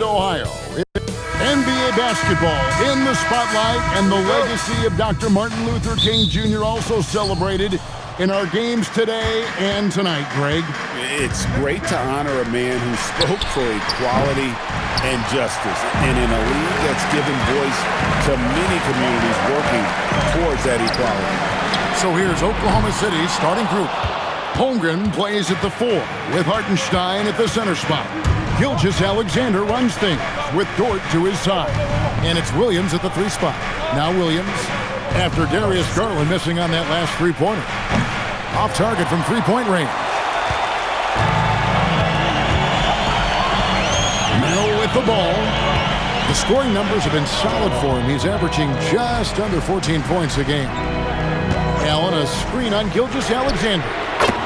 Ohio. NBA basketball in the spotlight, and the legacy of Dr. Martin Luther King Jr. also celebrated in our games today and tonight, Greg. It's great to honor a man who spoke for equality and justice, and in a league that's given voice to many communities working towards that equality. So here's Oklahoma City's starting group. Holmgren plays at the 4 with Hartenstein at the center spot. Gilgeous-Alexander runs things with Dort to his side. And it's Williams at the 3 spot. Now Williams, after Darius Garland missing on that last three-pointer. Off target from three-point range. Merrill with the ball. The scoring numbers have been solid for him. He's averaging just under 14 points a game. Allen, a screen on Gilgeous-Alexander.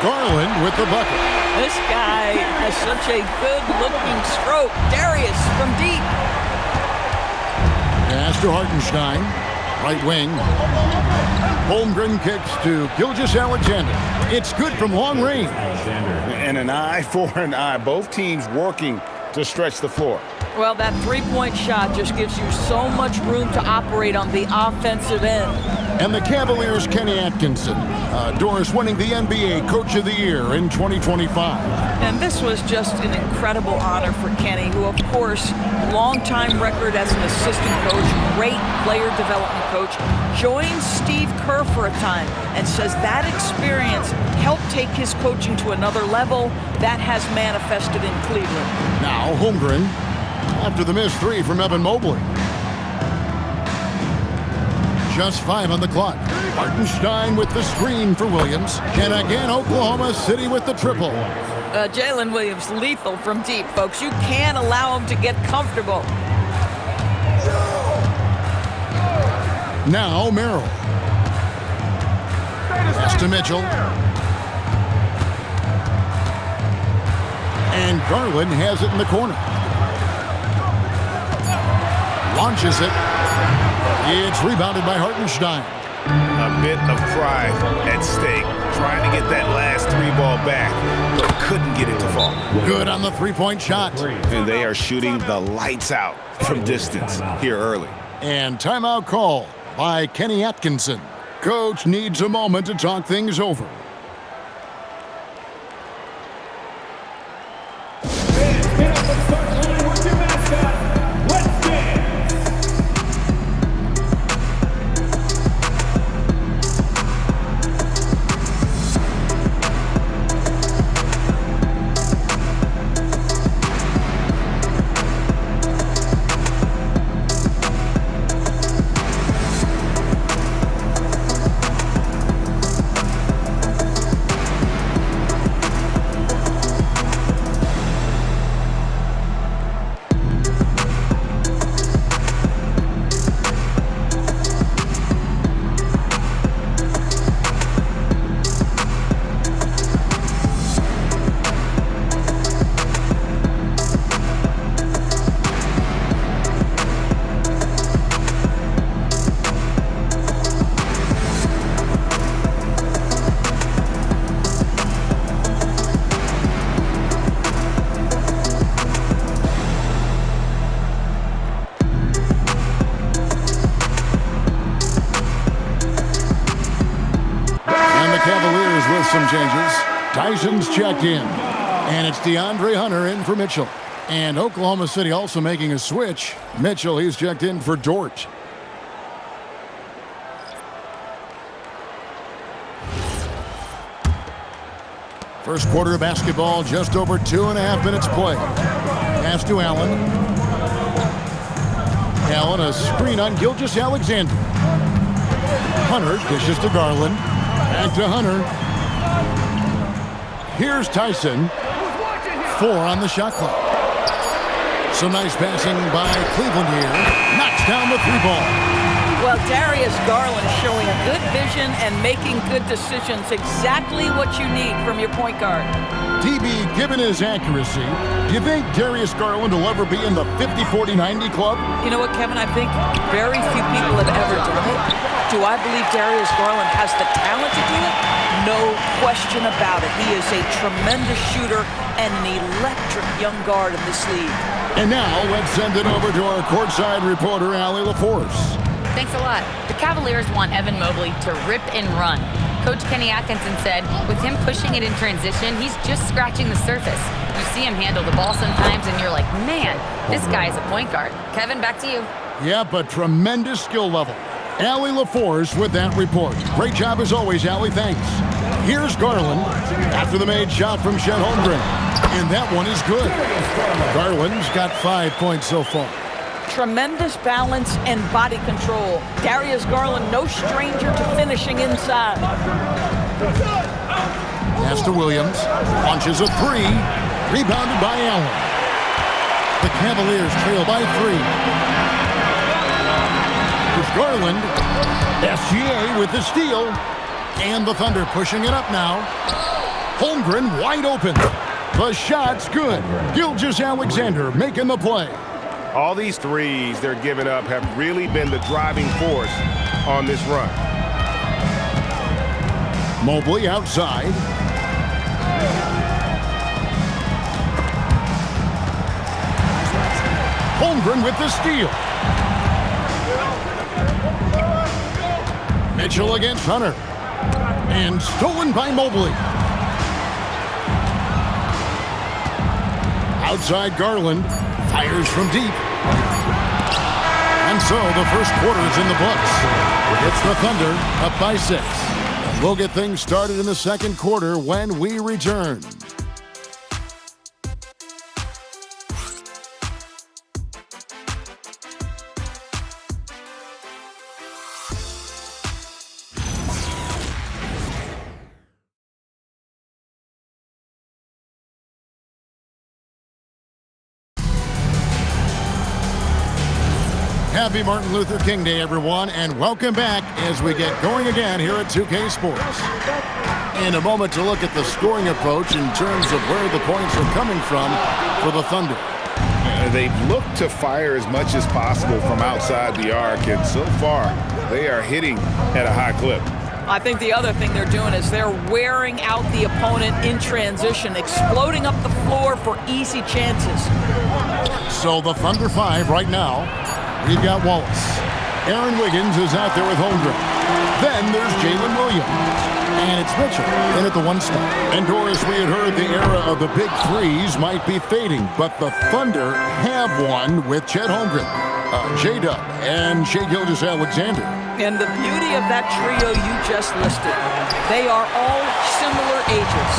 Garland with the bucket. This guy has such a good-looking stroke. Darius from deep. Pass to Hartenstein. Right wing. Holmgren kicks to Gilgeous-Alexander. It's good from long range. And an eye for an eye. Both teams working to stretch the floor. Well, that three-point shot just gives you so much room to operate on the offensive end. And the Cavaliers' Kenny Atkinson. Doris winning the NBA Coach of the Year in 2025. And this was just an incredible honor for Kenny, who, of course, longtime record as an assistant coach, great player development coach, joined Steve Kerr for a time and says that experience helped take his coaching to another level. That has manifested in Cleveland. Now Holmgren after the missed 3 from Evan Mobley. Just 5 on the clock. Hartenstein with the screen for Williams. And again, Oklahoma City with the triple. Jalen Williams, lethal from deep, folks. You can't allow him to get comfortable. Now Merrill. Pass to Mitchell. And Garland has it in the corner. Launches it. It's rebounded by Hartenstein. A bit of pride at stake, trying to get that last 3-ball back, but couldn't get it to fall. Good on the three-point shot. And they are shooting the lights out from distance here early. And timeout call by Kenny Atkinson. Coach needs a moment to talk things over. Some changes. Tyson's checked in. And it's DeAndre Hunter in for Mitchell. And Oklahoma City also making a switch. Mitchell, he's checked in for Dort. First quarter of basketball, just over 2.5 minutes play. Pass to Allen. Allen, a screen on Gilgeous-Alexander. Hunter dishes to Garland. Back to Hunter. Here's Tyson. 4 on the shot clock. Some nice passing by Cleveland here. Knocks down the 3-ball. Well, Darius Garland showing a good vision and making good decisions. Exactly what you need from your point guard. DB, given his accuracy, do you think Darius Garland will ever be in the 50-40-90 club? You know what, Kevin? I think very few people have ever done it. Do I believe Darius Garland has the talent to do it? No question about it. He is a tremendous shooter and an electric young guard in this league. And now let's send it over to our courtside reporter, Allie LaForce. Thanks a lot. The Cavaliers want Evan Mobley to rip and run. Coach Kenny Atkinson said with him pushing it in transition, he's just scratching the surface. You see him handle the ball sometimes, and you're like, man, this guy is a point guard. Kevin, back to you. Yeah, but tremendous skill level. Allie LaForce with that report. Great job as always, Allie. Thanks. Here's Garland after the made shot from Chet Holmgren. And that one is good. Garland's got 5 points so far. Tremendous balance and body control. Darius Garland, no stranger to finishing inside. Pass to Williams. Launches a three. Rebounded by Allen. The Cavaliers trail by 3. Here's Garland. SGA with the steal. And the Thunder pushing it up now. Holmgren wide open. The shot's good. Gilgeous-Alexander making the play. All these threes they're giving up have really been the driving force on this run. Mobley outside. Holmgren with the steal. Mitchell against Hunter. And stolen by Mobley. Outside Garland. Fires from deep. And so the first quarter is in the books. It's the Thunder up by 6. We'll get things started in the second quarter when we return. Happy Martin Luther King Day, everyone, and welcome back as we get going again here at 2K Sports. In a moment to look at the scoring approach in terms of where the points are coming from for the Thunder. They've looked to fire as much as possible from outside the arc, and so far they are hitting at a high clip. I think the other thing they're doing is they're wearing out the opponent in transition, exploding up the floor for easy chances. So the Thunder 5 right now. We've got Wallace. Aaron Wiggins is out there with Holmgren. Then there's Jalen Williams. And it's Mitchell in at the 1 spot. And Doris, we had heard the era of the big threes might be fading, but the Thunder have one with Chet Holmgren, J-Dub, and Shai Gilgeous-Alexander. And the beauty of that trio you just listed, they are all similar ages.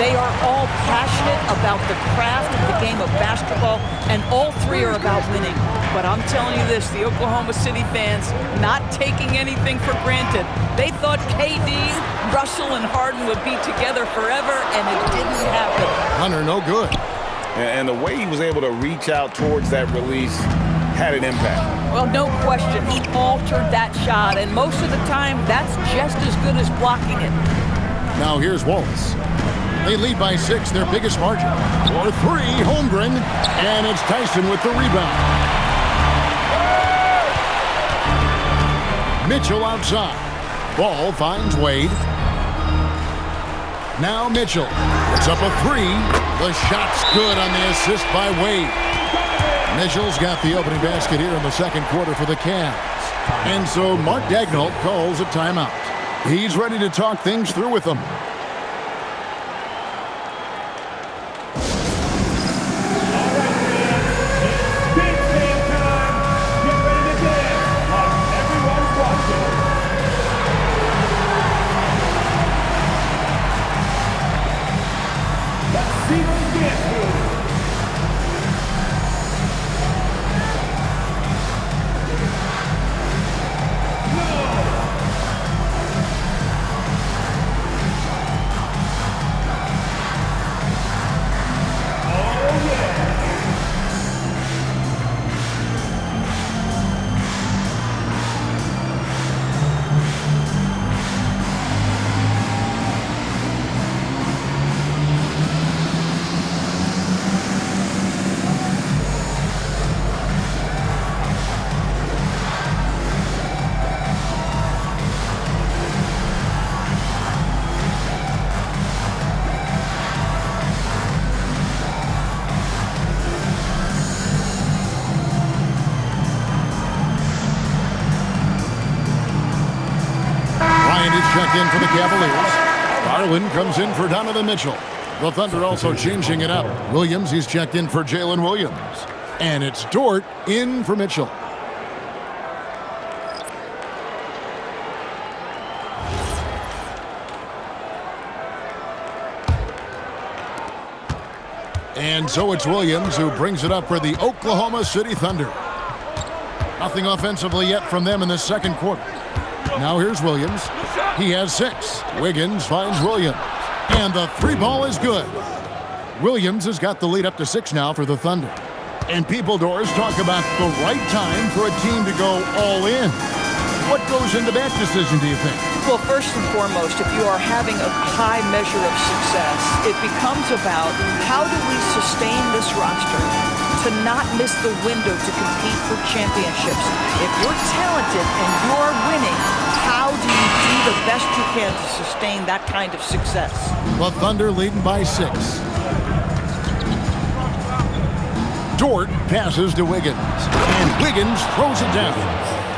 They are all passionate about the craft of the game of basketball, and all 3 are about winning. But I'm telling you this, the Oklahoma City fans not taking anything for granted. They thought KD, Russell, and Harden would be together forever, and it didn't happen. Hunter, no good. And the way he was able to reach out towards that release had an impact. Well, no question, he altered that shot, and most of the time, that's just as good as blocking it. Now here's Wallace. They lead by 6, their biggest margin. For 3, Holmgren, and it's Tyson with the rebound. Mitchell outside. Ball finds Wade. Now Mitchell puts up a 3. The shot's good on the assist by Wade. Mitchell's got the opening basket here in the second quarter for the Cavs. And so Mark Daigneault calls a timeout. He's ready to talk things through with them. checked in for the Cavaliers. Garland comes in for Donovan Mitchell. The Thunder also changing it up. Williams, he's checked in for Jalen Williams. And it's Dort in for Mitchell. And so it's Williams who brings it up for the Oklahoma City Thunder. Nothing offensively yet from them in the second quarter. Now here's Williams. He has 6. Wiggins finds Williams. And the 3 ball is good. Williams has got the lead up to 6 now for the Thunder. And people, Doris, talk about the right time for a team to go all in. What goes into that decision, do you think? Well, first and foremost, if you are having a high measure of success, it becomes about how do we sustain this roster to not miss the window to compete for championships. If you're talented and you're winning, how do you do the best you can to sustain that kind of success? The Thunder leading by 6. Dort passes to Wiggins, and Wiggins throws it down.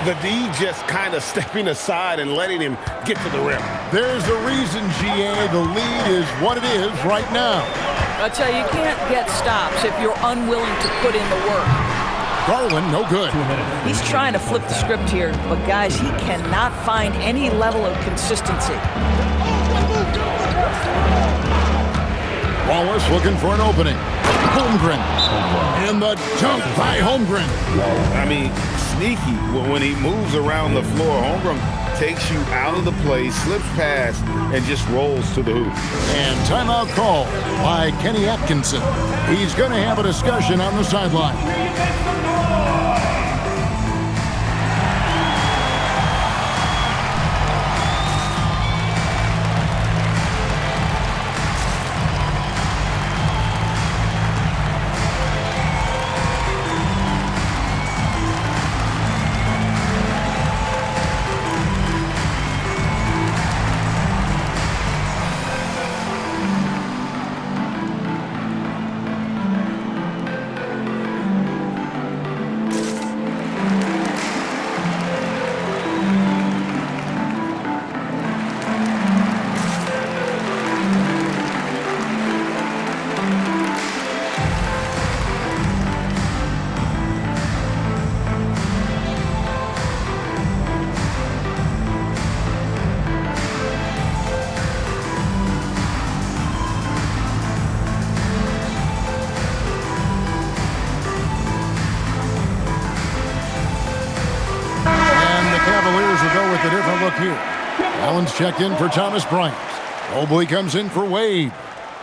The D just kind of stepping aside and letting him get to the rim. There's a reason, GA, the lead is what it is right now. I tell you, you can't get stops if you're unwilling to put in the work. Garland, no good. He's trying to flip the script here, but guys, he cannot find any level of consistency. Wallace looking for an opening. Holmgren. And the dunk by Holmgren. I mean, sneaky. When he moves around the floor, Holmgren takes you out of the play, slips past, and just rolls to the hoop. And timeout call by Kenny Atkinson. He's going to have a discussion on the sideline. A different look here. Allen's checked in for Thomas Bryant. Mobley comes in for Wade.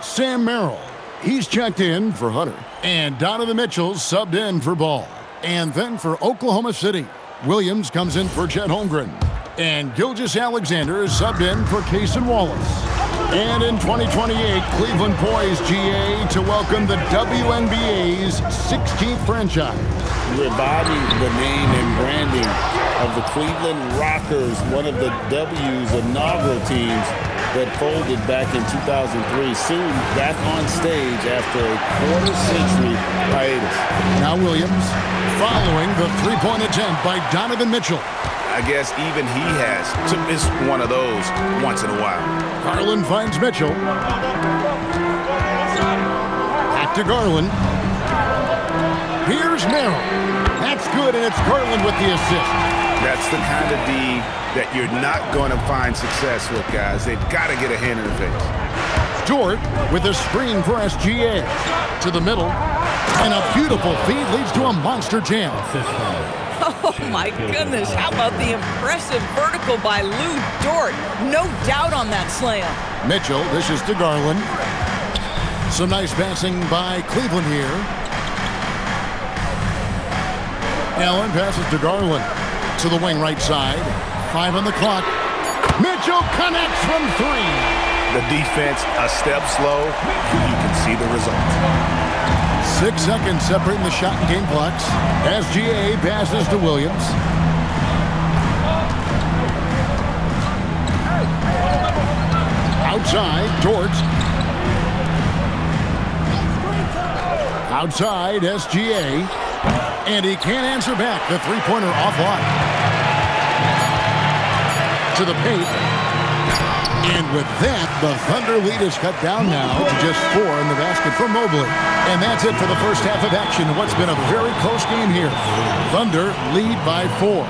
Sam Merrill, he's checked in for Hunter. And Donovan Mitchell subbed in for Ball. And then for Oklahoma City, Williams comes in for Chet Holmgren. And Gilgeous-Alexander is subbed in for Cason Wallace. And in 2028, Cleveland poised, GA, to welcome the WNBA's 16th franchise. Reviving the name and branding of the Cleveland Rockers, one of the W's inaugural teams that folded back in 2003, soon back on stage after a quarter-century hiatus. Now Williams, following the three-point attempt by Donovan Mitchell. I guess even he has to miss one of those once in a while. Garland finds Mitchell. Back to Garland. Here's Merrill. That's good, and it's Garland with the assist. That's the kind of D that you're not going to find success with, guys. They've got to get a hand in the face. Dort with a screen for SGA. To the middle. And a beautiful feed leads to a monster jam. Oh, my goodness. How about the impressive vertical by Lou Dort? No doubt on that slam. Mitchell dishes to Garland. Some nice passing by Cleveland here. Allen passes to Garland. To the wing right side. 5 on the clock. Mitchell connects from 3. The defense a step slow. You can see the result. 6 seconds separating the shot and game clocks. SGA passes to Williams. Outside, Dort. Outside, SGA. And he can't answer back. The three-pointer offline. To the paint. And with that, the Thunder lead is cut down now to just 4 in the basket for Mobley. And that's it for the first half of action. What's been a very close game here. Thunder lead by 4.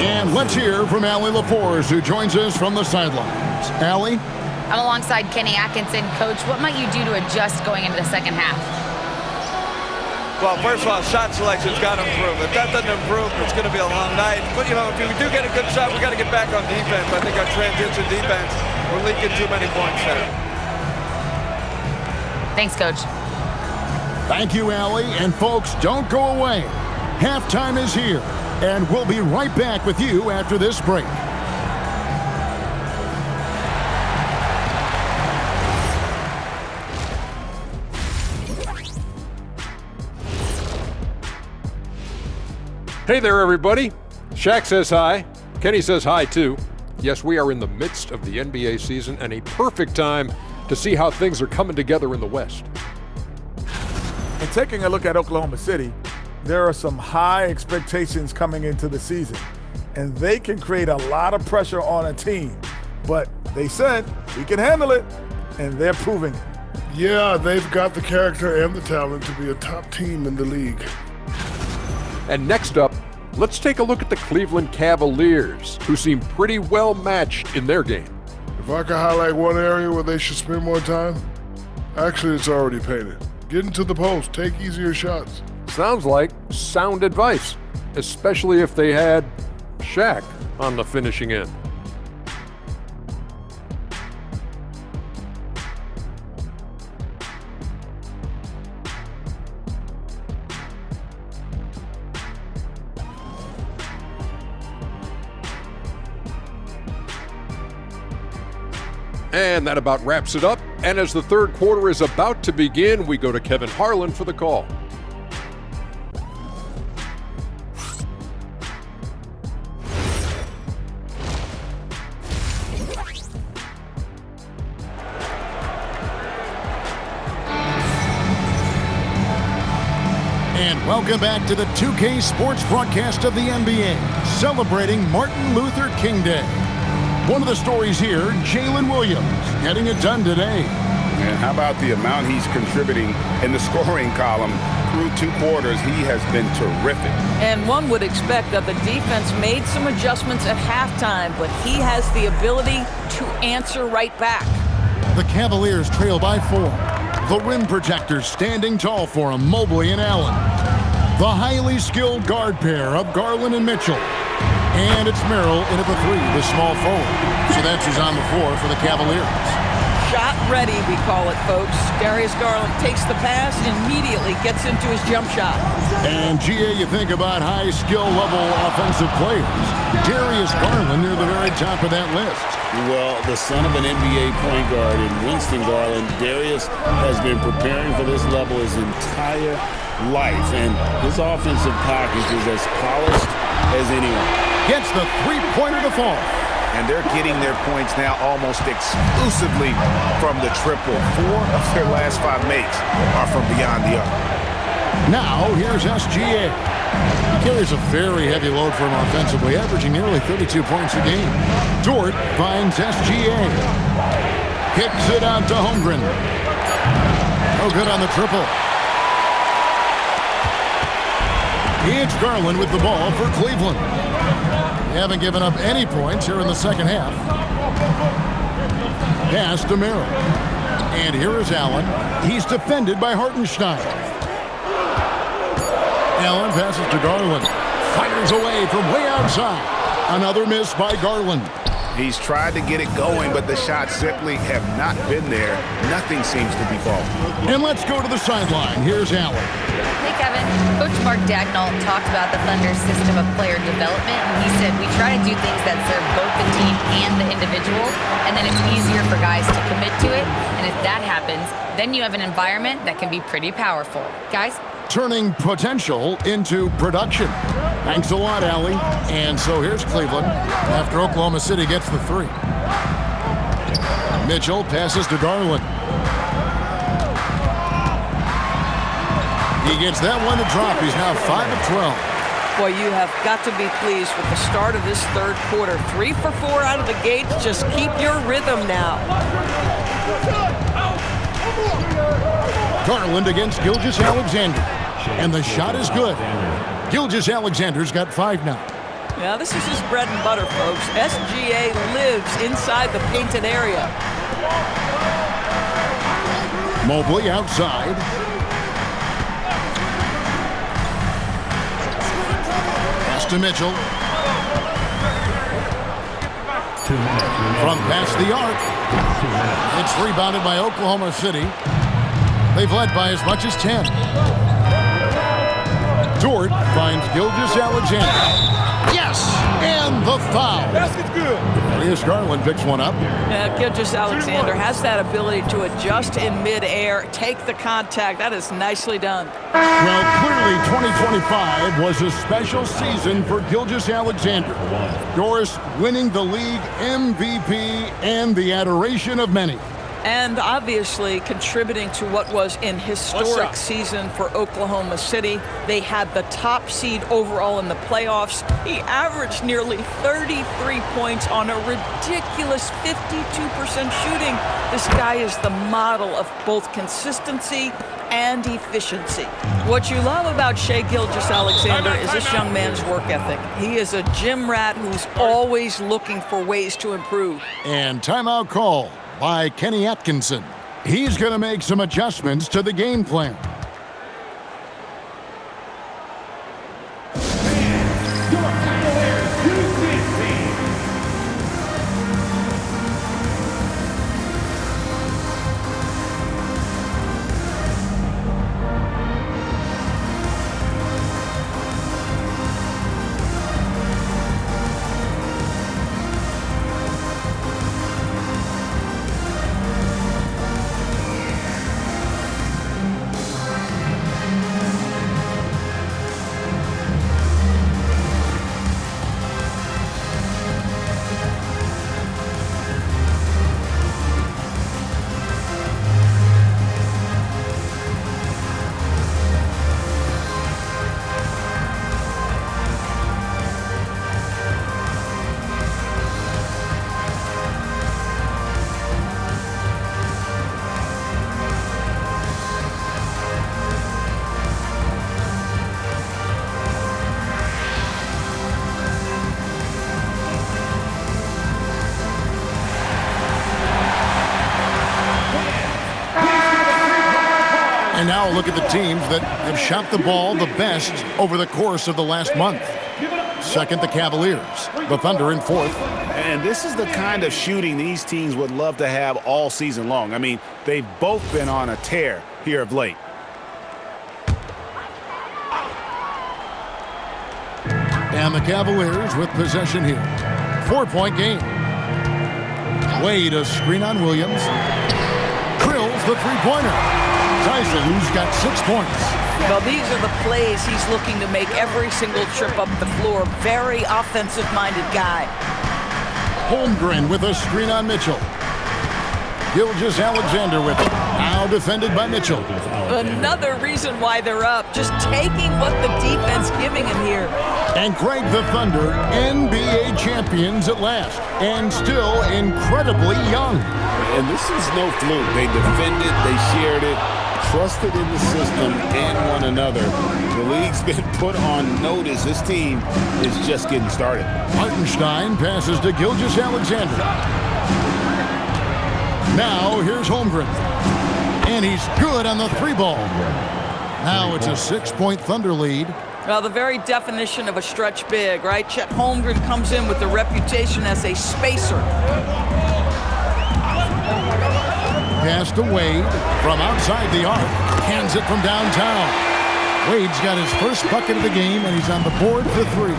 And let's hear from Allie LaForce, who joins us from the sidelines. Allie? I'm alongside Kenny Atkinson. Coach, what might you do to adjust going into the second half? Well, first of all, shot selection's got to improve. If that doesn't improve, it's going to be a long night. But, you know, if we do get a good shot, we got to get back on defense. I think our transition defense, we're leaking too many points there. Thanks, Coach. Thank you, Allie. And folks, don't go away. Halftime is here, and we'll be right back with you after this break. Hey there, everybody. Shaq says hi. Kenny says hi, too. Yes, we are in the midst of the NBA season and a perfect time to see how things are coming together in the West. And taking a look at Oklahoma City, there are some high expectations coming into the season, and they can create a lot of pressure on a team. But they said we can handle it, and they're proving it. Yeah, they've got the character and the talent to be a top team in the league. And next up, let's take a look at the Cleveland Cavaliers, who seem pretty well matched in their game. If I could highlight one area where they should spend more time, actually it's already painted. Get into the post, take easier shots. Sounds like sound advice, especially if they had Shaq on the finishing end. And that about wraps it up. And as the third quarter is about to begin, we go to Kevin Harlan for the call. And welcome back to the 2K Sports broadcast of the NBA, celebrating Martin Luther King Day. One of the stories here, Jalen Williams, getting it done today. And how about the amount he's contributing in the scoring column through 2 quarters? He has been terrific. And one would expect that the defense made some adjustments at halftime, but he has the ability to answer right back. The Cavaliers trail by 4. The rim protectors standing tall for him, Mobley and Allen. The highly skilled guard pair of Garland and Mitchell. And it's Merrill in at the 3, the small forward. So that's who's on the floor for the Cavaliers. Shot ready, we call it, folks. Darius Garland takes the pass and immediately gets into his jump shot. And, GA, you think about high skill level offensive players. Darius Garland near the very top of that list. Well, the son of an NBA point guard in Winston Garland, Darius has been preparing for this level his entire life. And his offensive package is as polished as anyone. Gets the three-pointer to fall. And they're getting their points now almost exclusively from the triple. 4 of their last 5 makes are from beyond the arc. Now, here's SGA. He carries a very heavy load for him offensively, averaging nearly 32 points a game. Dort finds SGA. Kicks it out to Holmgren. No good on the triple. It's Garland with the ball for Cleveland. They haven't given up any points here in the second half. Pass to Merrill. And here is Allen. He's defended by Hartenstein. Allen passes to Garland. Fires away from way outside. Another miss by Garland. He's tried to get it going, but the shots simply have not been there. Nothing seems to be falling. And let's go to the sideline. Here's Allen. Hey, Kevin. Coach Mark Dagnall talked about the Thunder's system of player development, and he said, we try to do things that serve both the team and the individual, and then it's easier for guys to commit to it, and if that happens, then you have an environment that can be pretty powerful. Guys? Turning potential into production. Thanks a lot, Allie. And so here's Cleveland after Oklahoma City gets the 3. Mitchell passes to Garland. He gets that one to drop. He's now 5 of 12. Boy, you have got to be pleased with the start of this third quarter. 3 for 4 out of the gate. Just keep your rhythm now. Garland against Gilgeous-Alexander. And the shot is good. Gilgeous-Alexander's got 5 now. Yeah, this is his bread and butter, folks. SGA lives inside the painted area. Mobley outside. Pass to Mitchell. From past the arc. It's rebounded by Oklahoma City. They've led by as much as 10. Dort finds Gilgeous-Alexander. Yes! And the foul. Basket's good. Darius Garland picks one up. Gilgeous-Alexander has that ability to adjust in midair, take the contact. That is nicely done. Well, clearly 2025 was a special season for Gilgeous-Alexander. Doris winning the league MVP and the adoration of many. And obviously contributing to what was an historic season for Oklahoma City. They had the top seed overall in the playoffs. He averaged nearly 33 points on a ridiculous 52% shooting. This guy is the model of both consistency and efficiency. What you love about Shai Gilgeous-Alexander is this young man's work ethic. He is a gym rat who's always looking for ways to improve. And timeout call by Kenny Atkinson. He's going to make some adjustments to the game plan. And now look at the teams that have shot the ball the best over the course of the last month. Second, the Cavaliers. The Thunder in fourth. And this is the kind of shooting these teams would love to have all season long. I mean, they've both been on a tear here of late. And the Cavaliers with possession here. 4-point game. Wade a screen on Williams. Drills the three-pointer. Tyson, who's got 6 points. Well, these are the plays he's looking to make every single trip up the floor. Very offensive-minded guy. Holmgren with a screen on Mitchell. Gilgeous-Alexander with it. Now defended by Mitchell. Another reason why they're up. Just taking what the defense giving him here. And Craig, the Thunder, NBA champions at last. And still incredibly young. And this is no fluke. They defended, they shared it, trusted in the system and one another. The league's been put on notice. This team is just getting started. Hartenstein passes to Gilgeous-Alexander. Now here's Holmgren. And he's good on the three ball. Now it's a 6-point Thunder lead. Well, the very definition of a stretch big, right? Chet Holmgren comes in with the reputation as a spacer. Pass to Wade from outside the arc. Cans it from downtown. Wade's got his first bucket of the game, and he's on the board for 3.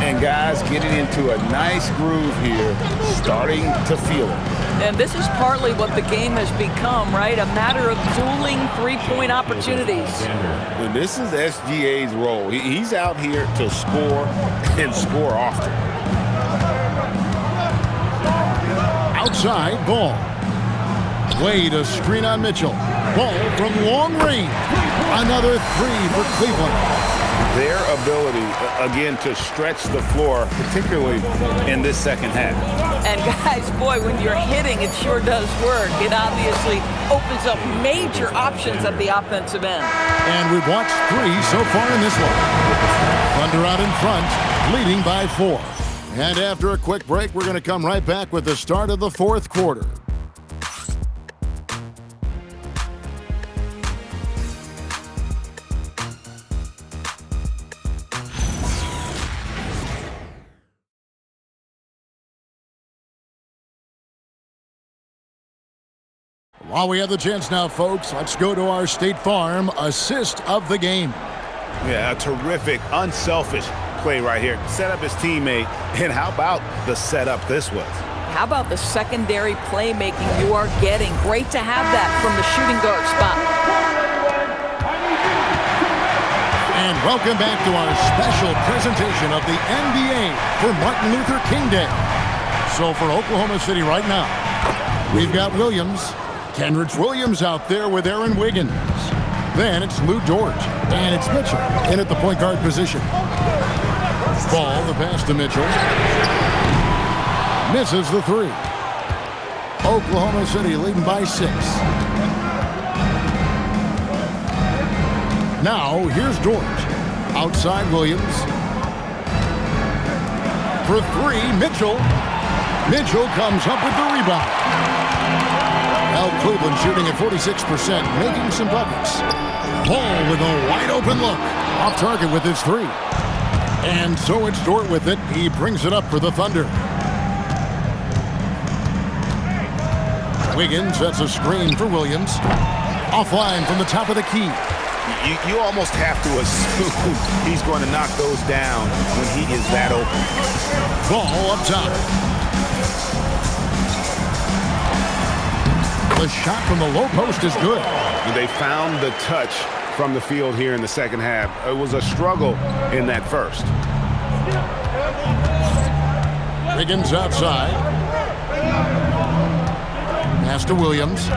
And guys getting into a nice groove here, starting to feel it. And this is partly what the game has become, right? A matter of dueling three-point opportunities. And this is SGA's role. He's out here to score and score often. Outside, Ball. Wade a screen on Mitchell. Ball from long range. Another 3 for Cleveland. their ability, again, to stretch the floor, particularly in this second half. And guys, boy, when you're hitting, it sure does work. It obviously opens up major options at the offensive end. And we've watched 3 so far in this one. Thunder out in front, leading by 4. And after a quick break, we're going to come right back with the start of the 4th quarter. While we have the chance now, folks, let's go to our State Farm assist of the game. Yeah, a terrific, unselfish play right here. Set up his teammate, and how about the setup this was? How about the secondary playmaking you are getting? Great to have that from the shooting guard spot. And welcome back to our special presentation of the NBA for Martin Luther King Day. So for Oklahoma City right now, we've got Williams. Kenrich Williams out there with Aaron Wiggins. Then it's Lou Dort. And it's Mitchell in at the point guard position. Ball, the pass to Mitchell. Misses the 3. Oklahoma City leading by 6. Now, here's Dort. Outside Williams. For 3, Mitchell. Mitchell comes up with the rebound. Now Cleveland shooting at 46%, making some buckets. Ball with a wide open look. Off target with his 3. And so it's Dort with it. He brings it up for the Thunder. Wiggins sets a screen for Williams. Offline from the top of the key. You almost have to assume he's going to knock those down when he is that open. Ball up top. The shot from the low post is good. They found the touch from the field here in the second half. It was a struggle in that first. Wiggins outside. Pass to Williams.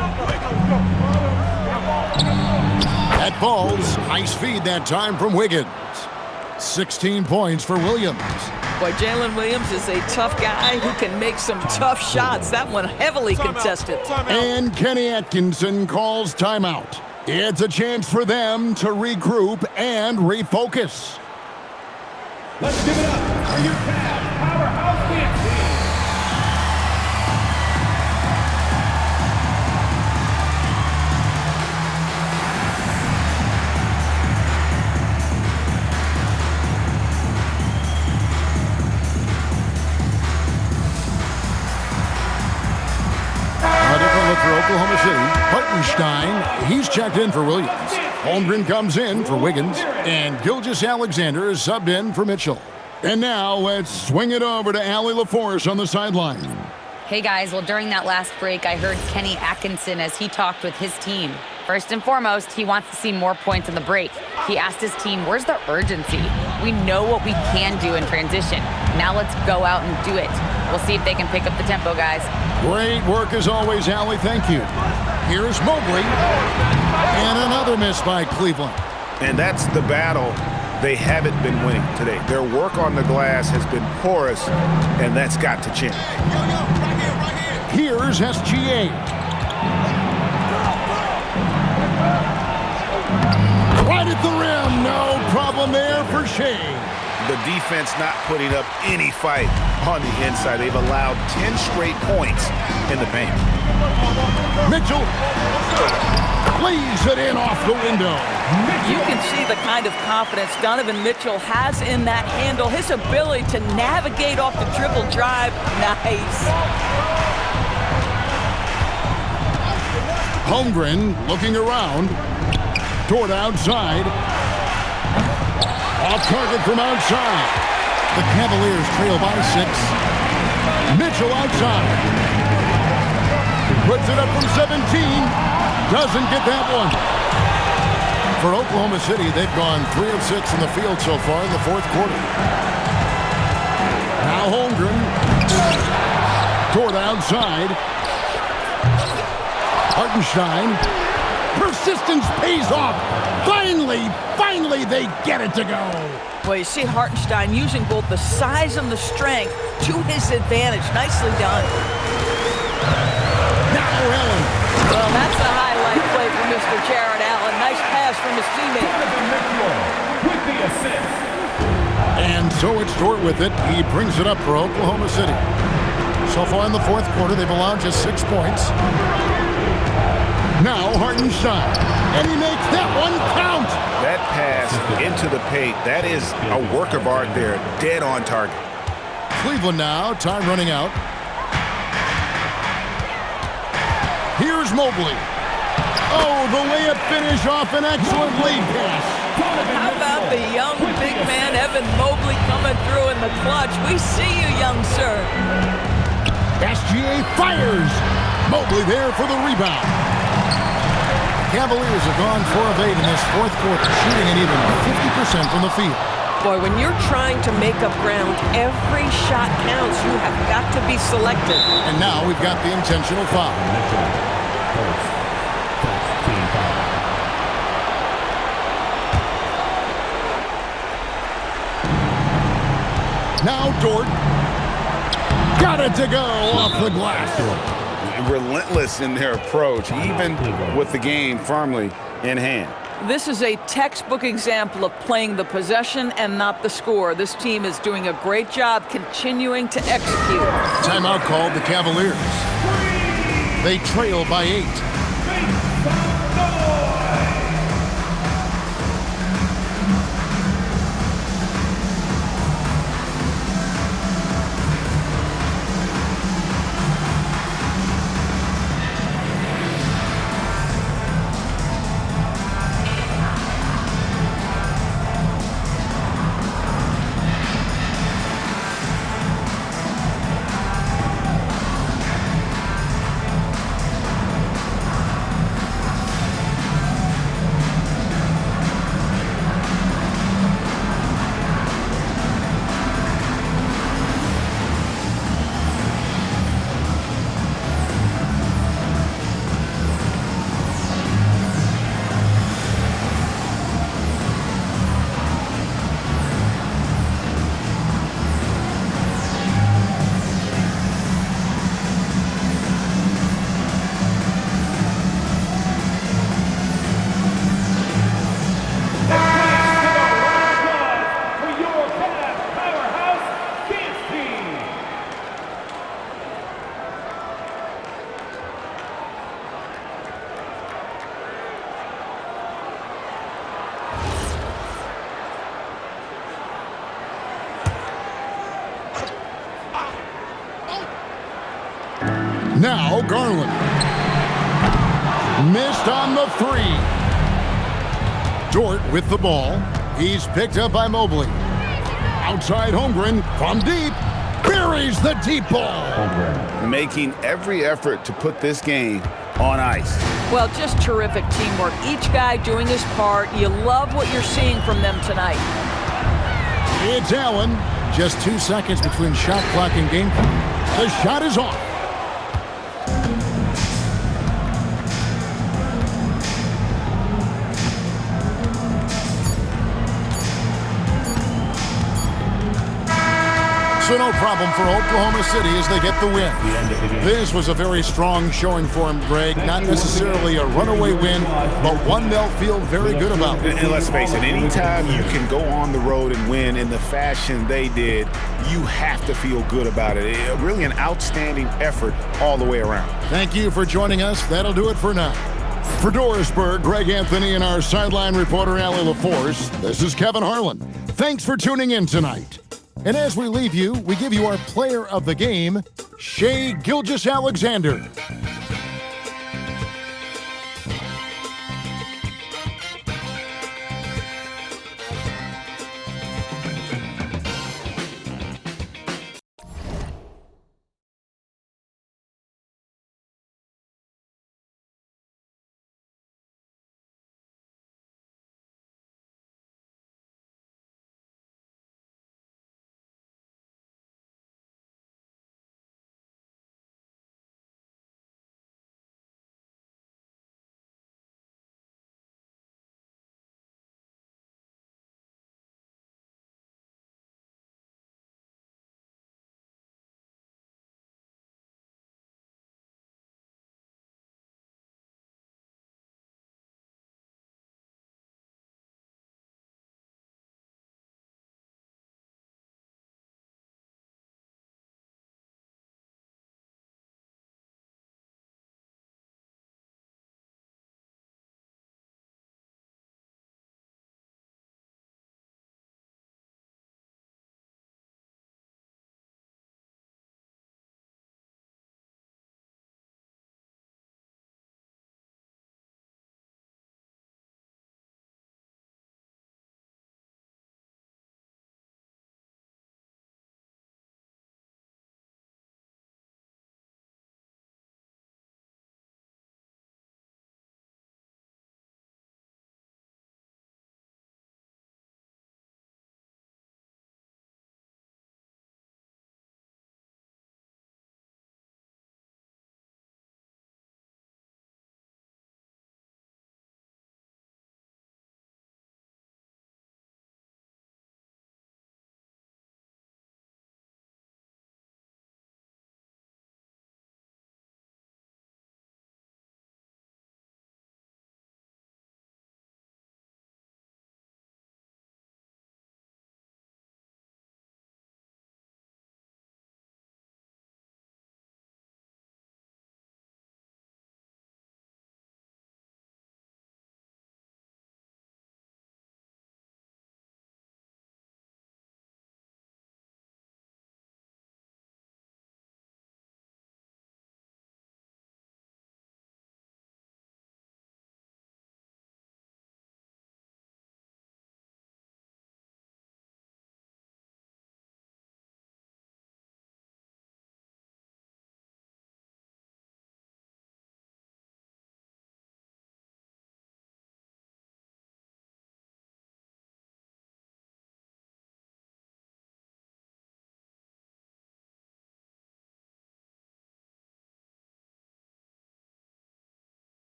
That falls. Nice feed that time from Wiggins. 16 points for Williams. Boy, Jalen Williams is a tough guy who can make some tough shots. That one heavily contested. And Kenny Atkinson calls timeout. It's a chance for them to regroup and refocus. Let's give it up for your powerhouse dance team. For Oklahoma City, Hartenstein, he's checked in for Williams. Holmgren comes in for Wiggins, and Gilgeous-Alexander is subbed in for Mitchell. And now let's swing it over to Allie LaForce on the sideline. Hey guys, well during that last break, I heard Kenny Atkinson as he talked with his team. First and foremost, he wants to see more points in the break. He asked his team, where's the urgency? We know what we can do in transition. Now let's go out and do it. We'll see if they can pick up the tempo, guys. Great work as always, Allie. Thank you. Here's Mobley. And another miss by Cleveland. And that's the battle they haven't been winning today. Their work on the glass has been porous, and that's got to change. Here's SGA. Right at the rim. No problem there for Shea. The defense not putting up any fight on the inside. They've allowed 10 straight points in the paint. Mitchell lays it in off the window. You can see the kind of confidence Donovan Mitchell has in that handle. His ability to navigate off the dribble drive. Nice. Holmgren looking around. Toward outside. Off target from outside. The Cavaliers trail by 6. Mitchell outside. Puts it up from 17. Doesn't get that one. For Oklahoma City, they've gone 3 of 6 in the field so far in the 4th quarter. Now Holmgren. Toward outside. Hartenstein. Persistence pays off. Finally, they get it to go. Well, you see Hartenstein using both the size and the strength to his advantage. Nicely done. Now Allen. Well, that's a highlight play for Mr. Jared Allen. Nice pass from his teammate. With the assist. And so it's Dort with it. He brings it up for Oklahoma City. So far in the fourth quarter, they've allowed just 6 points. Now Hartenstein. And he makes that one count. That pass into the paint, that is a work of art there. Dead on target. Cleveland now, time running out. Here's Mobley. Oh, the layup finish off an excellent lead pass. How about the young big man, Evan Mobley, coming through in the clutch? We see you, young sir. SGA fires. Mobley there for the rebound. Cavaliers have gone 4 of 8 in this fourth quarter, shooting at even 50% from the field. Boy, when you're trying to make up ground, every shot counts. You have got to be selective. And now we've got the intentional foul. Now Dort. Got it to go off the glass. Relentless in their approach, even with the game firmly in hand. This is a textbook example of playing the possession and not the score. This team is doing a great job continuing to execute. Timeout called the Cavaliers. They trail by 8. Now Garland. Missed on the 3. Dort with the ball. He's picked up by Mobley. Outside Holmgren from deep. Buries the deep ball. Making every effort to put this game on ice. Well, just terrific teamwork. Each guy doing his part. You love what you're seeing from them tonight. It's Allen. Just 2 seconds between shot clock and game clock. The shot is off. So no problem for Oklahoma City as they get the win. This was a very strong showing for them, Greg. Not necessarily a runaway win, but one they'll feel very good about. And let's face it, anytime you can go on the road and win in the fashion they did, you have to feel good about it. Really an outstanding effort all the way around. Thank you for joining us. That'll do it for now. For Dorisburg, Greg Anthony and our sideline reporter, Allie LaForce, this is Kevin Harlan. Thanks for tuning in tonight. And as we leave you, we give you our player of the game, Shai Gilgeous-Alexander.